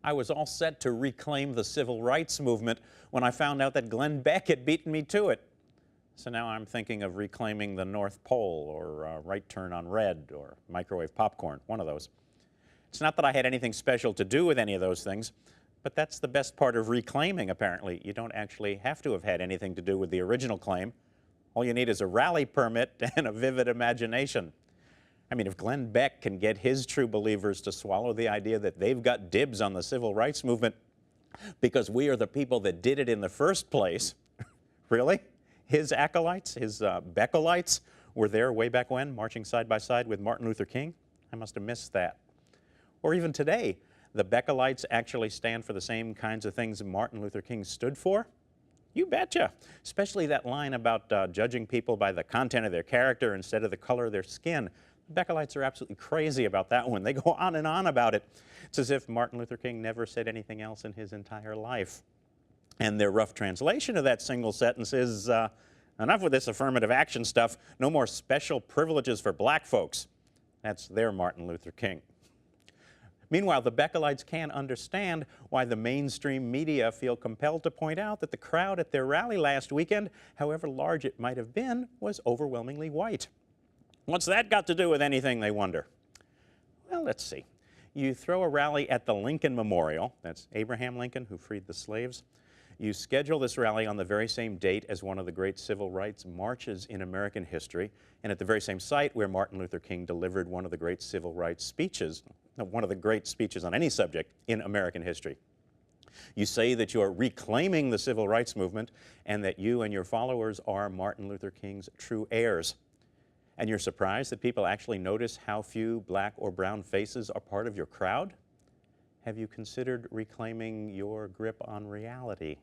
I was all set to reclaim the civil rights movement when I found out that Glenn Beck had beaten me to it. So now I'm thinking of reclaiming the North Pole, or right turn on red, or microwave popcorn, one of those. It's not that I had anything special to do with any of those things, but that's the best part of reclaiming, apparently. You don't actually have to have had anything to do with the original claim. All you need is a rally permit and a vivid imagination. I mean, if Glenn Beck can get his true believers to swallow the idea that they've got dibs on the civil rights movement because we are the people that did it in the first place, really? His acolytes, his Beckalites, were there way back when, marching side by side with Martin Luther King? I must have missed that. Or even today, the Beckalites actually stand for the same kinds of things Martin Luther King stood for? You betcha. Especially that line about judging people by the content of their character instead of the color of their skin. The Beckalites are absolutely crazy about that one. They go on and on about it. It's as if Martin Luther King never said anything else in his entire life. And their rough translation of that single sentence is, enough with this affirmative action stuff, no more special privileges for black folks. That's their Martin Luther King. Meanwhile, the Beckalites can't understand why the mainstream media feel compelled to point out that the crowd at their rally last weekend, however large it might have been, was overwhelmingly white. What's that got to do with anything, they wonder? Well, let's see. You throw a rally at the Lincoln Memorial, that's Abraham Lincoln who freed the slaves. You schedule this rally on the very same date as one of the great civil rights marches in American history, and at the very same site where Martin Luther King delivered one of the great civil rights speeches, one of the great speeches on any subject in American history. You say that you are reclaiming the civil rights movement and that you and your followers are Martin Luther King's true heirs. And you're surprised that people actually notice how few black or brown faces are part of your crowd? Have you considered reclaiming your grip on reality?